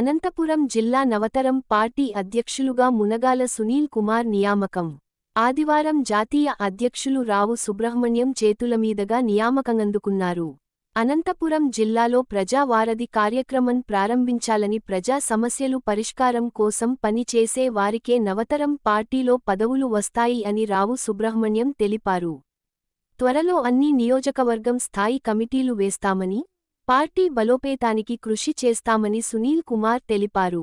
అనంతపురం జిల్లా నవతరం పార్టీ అధ్యక్షులుగా మునగాల సునీల్ కుమార్ నియామకం. ఆదివారం జాతీయ అధ్యక్షులు రావు సుబ్రహ్మణ్యం చేతులమీదుగా నియామకమందుకున్నారు. అనంతపురం జిల్లాలో ప్రజా వారధి కార్యక్రమం ప్రారంభించాలని, ప్రజా సమస్యలు పరిష్కారం కోసం పనిచేసే వారికే నవతరం పార్టీలో పదవులు వస్తాయి అని రావు సుబ్రహ్మణ్యం తెలిపారు. త్వరలో అన్ని నియోజకవర్గం స్థాయి కమిటీలు వేస్తామని, పార్టీ బలోపేతానికి కృషి చేస్తామని సునీల్ కుమార్ తెలిపారు.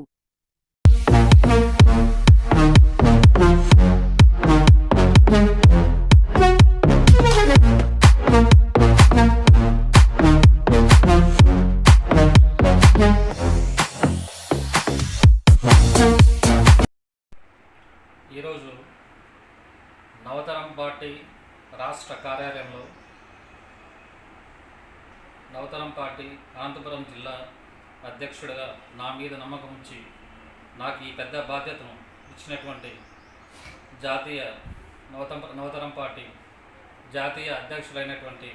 ఈరోజు నవతరం పార్టీ రాష్ట్ర కార్యాలయంలో నవతరం పార్టీ అనంతపురం జిల్లా అధ్యక్షుడిగా నా మీద నమ్మకం ఉంచి నాకు ఈ పెద్ద బాధ్యతను ఇచ్చినటువంటి జాతీయ నవతరం పార్టీ జాతీయ అధ్యక్షుడైనటువంటి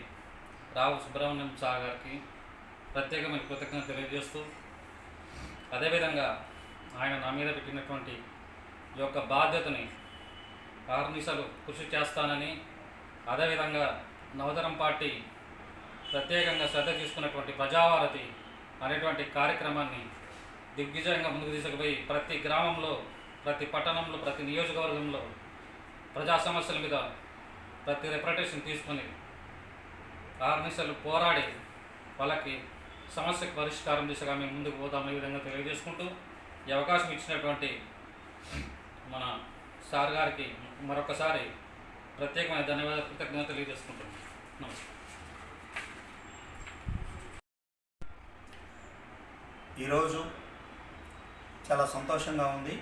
రావు సుబ్రహ్మణ్యం సార్ గారికి ప్రత్యేకమైన కృతజ్ఞత తెలియజేస్తూ, అదేవిధంగా ఆయన నా మీద పెట్టినటువంటి ఈ యొక్క బాధ్యతని అహర్నిశలు కృషి చేస్తానని, అదేవిధంగా నవతరం పార్టీ ప్రత్యేకంగా శ్రద్ధ తీసుకున్నటువంటి ప్రజావారధి అనేటువంటి కార్యక్రమాన్ని దిగ్విజయంగా ముందుకు తీసుకుపోయి ప్రతి గ్రామంలో, ప్రతి పట్టణంలో, ప్రతి నియోజకవర్గంలో ప్రజా సమస్యల మీద ప్రతి రిప్రజెంటేషన్ తీసుకొని అహర్నిశలు పోరాడి వాళ్ళకి సమస్యకు పరిష్కారం దిశగా మేము ముందుకు పోతామనే విధంగా తెలియజేసుకుంటూ, ఈ అవకాశం ఇచ్చినటువంటి మన సార్ గారికి మరొకసారి ప్రత్యేకమైన ధన్యవాదాలు, కృతజ్ఞత తెలియజేసుకుంటున్నాను. నమస్కారం. ఈరోజు చాలా సంతోషంగా ఉంది.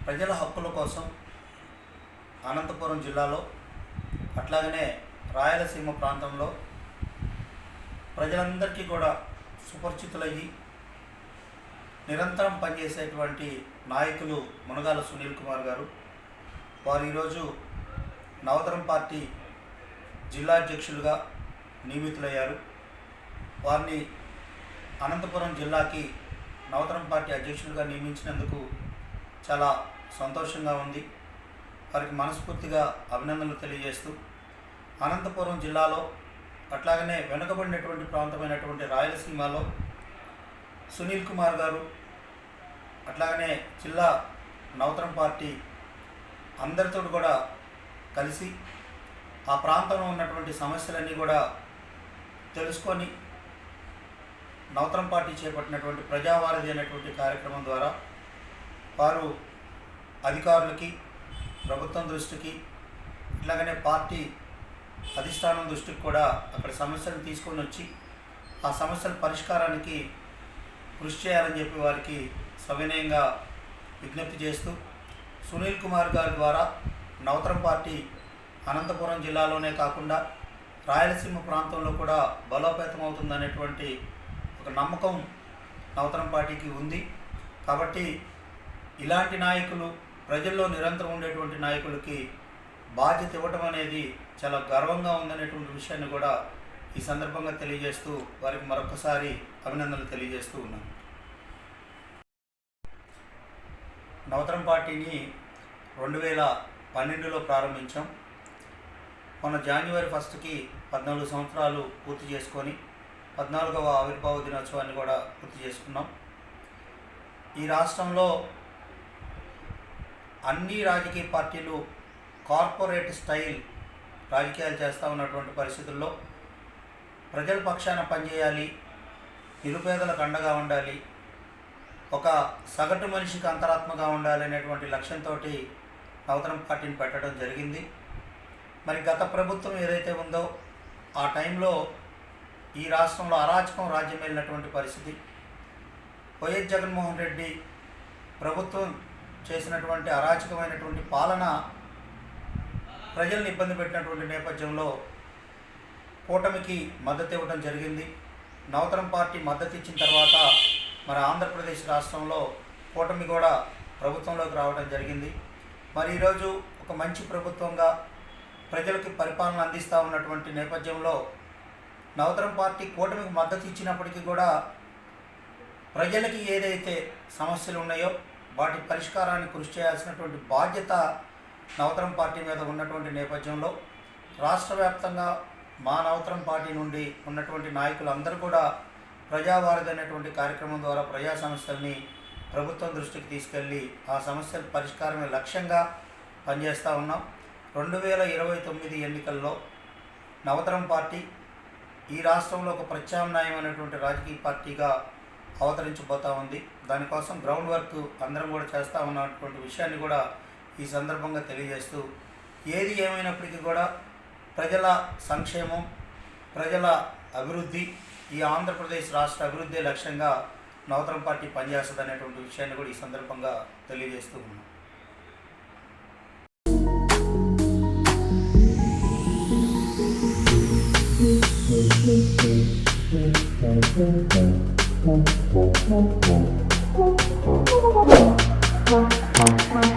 ప్రజల హక్కుల కోసం అనంతపురం జిల్లాలో, అట్లాగనే రాయలసీమ ప్రాంతంలో ప్రజలందరికీ కూడా సుపరిచితులయ్యి నిరంతరం పనిచేసేటువంటి నాయకులు మునగాల సునీల్ కుమార్ గారు. వారు ఈరోజు నవతరం పార్టీ జిల్లా అధ్యక్షులుగా నియమితులయ్యారు. వారిని అనంతపురం జిల్లాకి నవతరం పార్టీ అధ్యక్షులుగా నియమించినందుకు చాలా సంతోషంగా ఉంది. వారికి మనస్ఫూర్తిగా అభినందనలు తెలియజేస్తూ, అనంతపురం జిల్లాలో అట్లాగనే వెనుకబడినటువంటి ప్రాంతమైనటువంటి రాయలసీమలో సునీల్ కుమార్ గారు, అట్లాగనే జిల్లా నవతరం పార్టీ అందరితో కూడా కలిసి ఆ ప్రాంతంలో ఉన్నటువంటి సమస్యలన్నీ కూడా తెలుసుకొని నవతరం పార్టీ చేపట్టినటువంటి ప్రజావారధి అనేటువంటి కార్యక్రమం ద్వారా వారు అధికారులకి, ప్రభుత్వం దృష్టికి, ఇలాగనే పార్టీ అధిష్టానం దృష్టికి కూడా అక్కడ సమస్యలను తీసుకొని వచ్చి ఆ సమస్యల పరిష్కారానికి కృషి చేయాలని చెప్పి వారికి సవినయంగా విజ్ఞప్తి చేస్తూ, సునీల్ కుమార్ గారి ద్వారా నవతరం పార్టీ అనంతపురం జిల్లాలోనే కాకుండా రాయలసీమ ప్రాంతంలో కూడా బలోపేతం అవుతుందనేటువంటి ఒక నమ్మకం నవతరం పార్టీకి ఉంది. కాబట్టి ఇలాంటి నాయకులు, ప్రజల్లో నిరంతరం ఉండేటువంటి నాయకులకి బాధ్యత ఇవ్వటం అనేది చాలా గర్వంగా ఉందనేటువంటి విషయాన్ని కూడా ఈ సందర్భంగా తెలియజేస్తూ వారికి మరొకసారి అభినందనలు తెలియజేస్తూ ఉన్నాను. నవతరం పార్టీని 2012లో ప్రారంభించాం. మన జనవరి 1కి 14 సంవత్సరాలు పూర్తి చేసుకొని 14వ ఆవిర్భావ దినోత్సవాన్ని కూడా పూర్తి చేసుకున్నాం. ఈ రాష్ట్రంలో అన్ని రాజకీయ పార్టీలు కార్పొరేట్ స్టైల్ రాజకీయాలు చేస్తూ ఉన్నటువంటి పరిస్థితుల్లో ప్రజల పక్షాన పనిచేయాలి, నిరుపేదలకు అండగా ఉండాలి, ఒక సగటు మనిషికి అంతరాత్మగా ఉండాలి అనేటువంటి లక్ష్యంతో నవతరం పార్టీని పెట్టడం జరిగింది. మరి గత ప్రభుత్వం ఏదైతే ఉందో ఆ టైంలో ఈ రాష్ట్రంలో అరాచకం రాజ్యం వెళ్ళినటువంటి పరిస్థితి. వైఎస్ జగన్మోహన్ రెడ్డి ప్రభుత్వం చేసినటువంటి అరాచకమైనటువంటి పాలన ప్రజల్ని ఇబ్బంది పెట్టినటువంటి నేపథ్యంలో కూటమికి మద్దతు ఇవ్వడం జరిగింది. నవతరం పార్టీ మద్దతు ఇచ్చిన తర్వాత మరి ఆంధ్రప్రదేశ్ రాష్ట్రంలో కూటమి కూడా ప్రభుత్వంలోకి రావడం జరిగింది. మరి ఈరోజు ఒక మంచి ప్రభుత్వంగా ప్రజలకు పరిపాలన అందిస్తూ ఉన్నటువంటి నేపథ్యంలో నవతరం పార్టీ కూటమికి మద్దతు ఇచ్చినప్పటికీ కూడా ప్రజలకి ఏదైతే సమస్యలు ఉన్నాయో వాటి పరిష్కారాన్ని కృషి చేయాల్సినటువంటి బాధ్యత నవతరం పార్టీ మీద ఉన్నటువంటి నేపథ్యంలో రాష్ట్ర వ్యాప్తంగా మా నవతరం పార్టీ నుండి ఉన్నటువంటి నాయకులందరూ కూడా ప్రజావారధి అనేటువంటి కార్యక్రమం ద్వారా ప్రజా సమస్యల్ని ప్రభుత్వం దృష్టికి తీసుకెళ్ళి ఆ సమస్యల పరిష్కారమే లక్ష్యంగా పనిచేస్తూ ఉన్నాం. 2029 ఎన్నికల్లో నవతరం పార్టీ ఈ రాష్ట్రంలో ఒక ప్రత్యామ్నాయమైనటువంటి రాజకీయ పార్టీగా అవతరించబోతూ ఉంది. దానికోసం గ్రౌండ్ వర్క్ అందరం కూడా చేస్తూ ఉన్నటువంటి విషయాన్ని కూడా ఈ సందర్భంగా తెలియజేస్తూ, ఏది ఏమైనప్పటికీ కూడా ప్రజల సంక్షేమం, ప్రజల అభివృద్ధి, ఈ ఆంధ్రప్రదేశ్ రాష్ట్ర అభివృద్ధి లక్ష్యంగా నవతరం పార్టీ పనిచేస్తుంది అనేటువంటి విషయాన్ని కూడా ఈ సందర్భంగా తెలియజేస్తూ ఉన్నాం. Thank you.